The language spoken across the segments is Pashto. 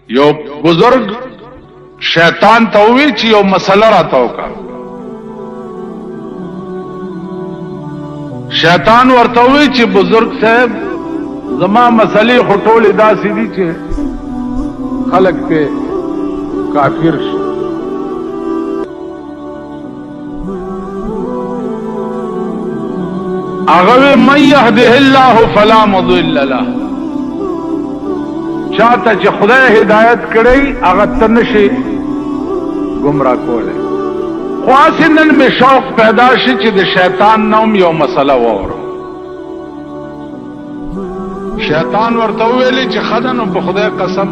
یو بزرگ شیطان ته وی چې یو مسله راته وکړه. شیطان ورته وی چې بزرگ صاحب زما مسلې خو ټولې داسې دي چې خلق په کافر شي. هغه من يهده الله فلا مضل له، چاته چې خدای هدایت کړی هغه ته نشي گمراه کولی. خو هسې نن مې شوق پیدا شي چې د شیطان نوم یو مسله واورم. شیطان ورته وویلې چې ښه ده نو په خدای قسم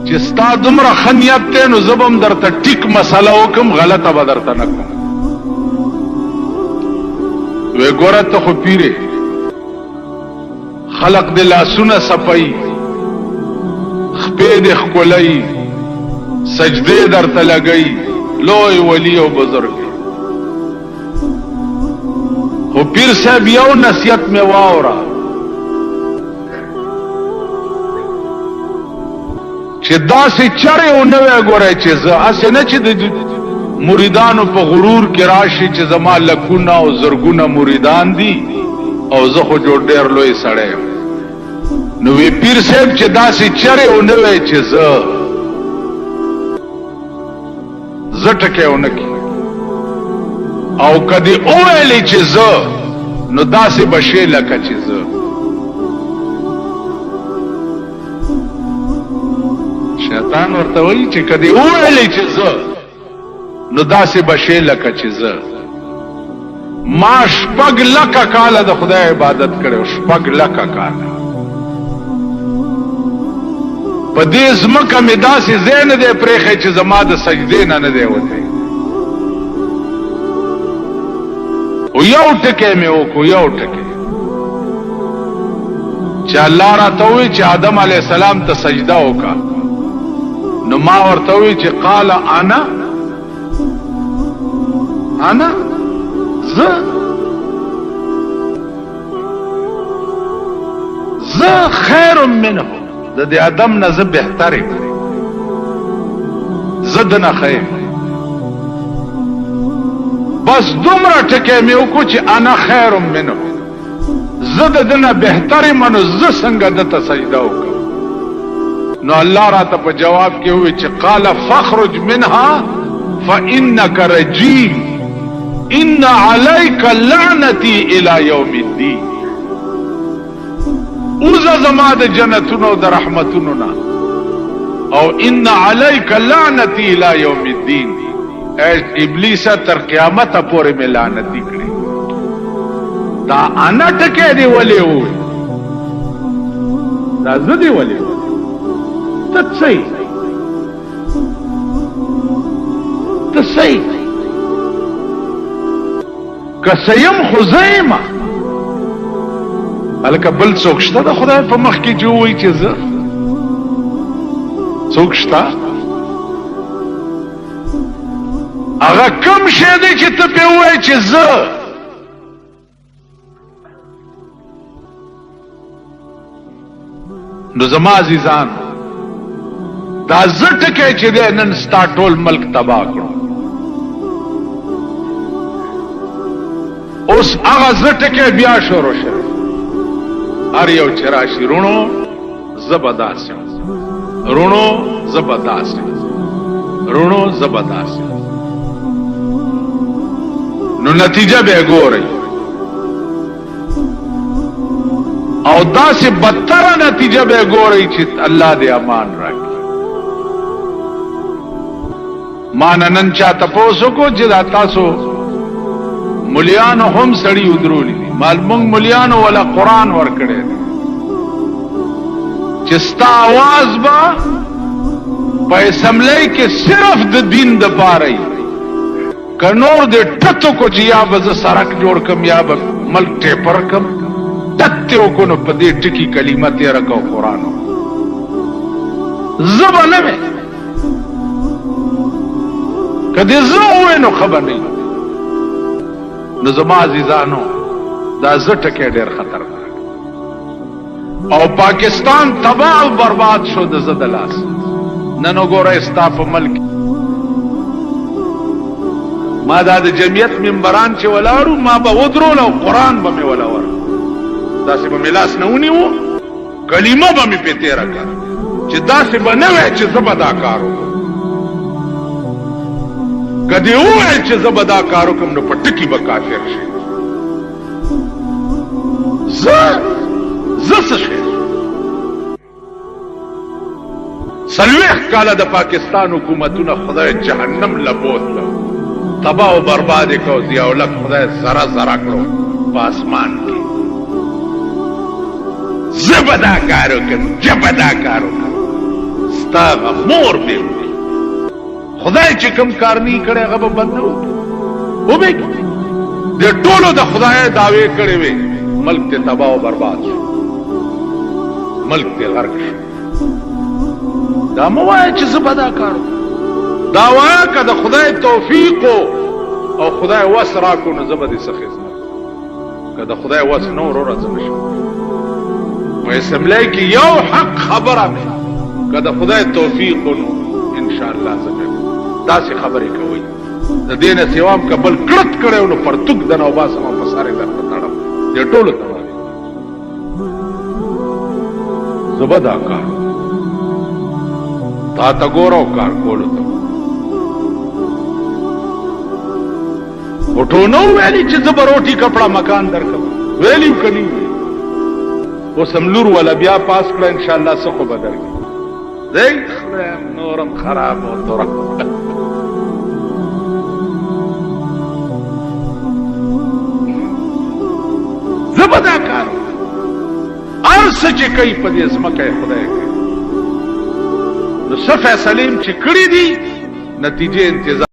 چې ستا دومره ښه نیت دی نو زه به هم درته ټیک مسله وکړم، غلطه به درته نه کوم. وی ګوره ته خو پیرې خلق د لاسونه صفایي، خپې د ښکلوي، سجدې درته لګوي، لوی ولی او بزرگ. خو پیر صاحب یو نصیحت مې واوره چې داسې چرې ونه وی ګورئ چې زه هسې نه چې د مریدانو په غرور کې راشي چې زما لکونه او زرګونه مریدان دي او زه خو جوړ ډېر لوی سړی یم. نو وی پیر صاحب چې داسې چرې ونه وی چې زه ټکی ونه کی او کدی اوویلی چې زه نو داسې بشی لکه چې زه. شیطان ورته وایي چې کدی اوویلی چې زه نو داسې بشی لکه چې زه. ما 6 لکه کاله د خدای عبادت کړی، 6 لکه کاله په دې ځمکه مې داسې ځای نه دی پرېښی چې زما د سجدې نه دی وتی. او یو ټکی مې وکړو، یو ټکی چې الله راته ووایي چې آدم علیه السلام ته سجده وکړه، نو ما ورته ووایي چې قال انا زه خیر منه، د دې آدم نه زه بهتر یم، زه دنه خیر. بس دومره ټکی مې وکړو چې انا خیر منه، زه د دنه بهتر یم، نو زه څنګه دته سجده وکړم. نو الله راته په جواب کې ووایي چې قال فاخرج منها فانك رجيم ان عليك لعنتي الى يوم الدين. اوزه زما د جنتونو د رحمتونو نه، او ان عليك لعنتي الى يوم الدين، ابلیس تر قیامت پورې مې لعنتی کړی. دا انا ټکی دی ولې وای، دا زه دی ولې وای، ته صحیح که سیم خو زیمه هلکه بل څوک شته د خدای په مخ کې چې ووایي چې زه څوک شته؟ هغه کم شی دی چې ته پې ووایې چې زه؟ نو زما عزیزان دا زه ټکی چې دی نن ستا ټول ملک تباه کړو. اوس هغه زه ټکی بیا شروع شوی، هر یو چې راشي رونو زه به داسې یم، رونو زه به داسې یم، رونو زه به داسې یم. نو نتیجه به یې ګورئ، او داسې بدتره نتیجه به یې ګورئ چې الله دې امان راکړي. ما نن چا تپوس وکړو چې دا تاسو ملیانو هم سړي ودرولی دي، مال مونږ ملیانو ولا قرآن ورکړی دی چې ستا آواز به په اسمبلی کې صرف د دین د پاره وي، که نور دې ټتو کو چې یا به زه سړک جوړ کم یا به ملک ټیپر کم، ټت یې وکړو نو په دې ټکي کلمه تېره کو قرآن زه به نه وې، که دې زه ووایې نو ښه به نه وي. نو زما عزیزانو دا زه ټکی ډېر خطرناک. او پاکستان تباہ او برباد شو د زد لاس نن وګوره استا په ملک ما دا د جمعیت منبران چې ولاړو ما به ودرول او قران به مې ولاور داسې به ملاس نه ونیو کلمه به مې په تیر کړ چې داسې به نه وای چې زبا دا کارو کدی وای چې زبا دا کارو کوم نو پټکی به کافر شي څه شي سلوخ کاله د پاکستان حکومتونه خدای جهنم لبوت تباہ و برباد کو ضیاء الحق خدای زرا زرا کړو په اسمان کې زبدا کارو کوم جبدا کارو ستا مور به خدای چې کوم کار نه کړي هغه به بندو و به د ټولو د خدای داوی کړي وي ملک ته تباہ و برباد شو ملک ته غرق شو دا موای چې زبدا کارو دا وایه که د خدای توفیق او خدای وس راکو نو زبد سخیز که د خدای وس نو رو رازم شو و اسملائی کی یو حق خبره میں که د خدای توفیق نو انشاءاللہ زبد دا سی خبری کوئی د دین سیوام که بل کرت کرے نو پر تک دنو باسم و پساری در پتارم دی طول تمام زبد آکار تا تا گورو کار کولو تا اٹھو نو ویلی چې زبر روٹی کپڑا مکان درکم ویلیو کنی او سملور والا بیا پاس کړه ان شاء الله سخو بدل کی دیکھ نورم خراب او تورم زبدا کار ارس چې کوي په دې زمکه خدای کوي نو صفه سلیم چې کړی دي نتیجه انتظار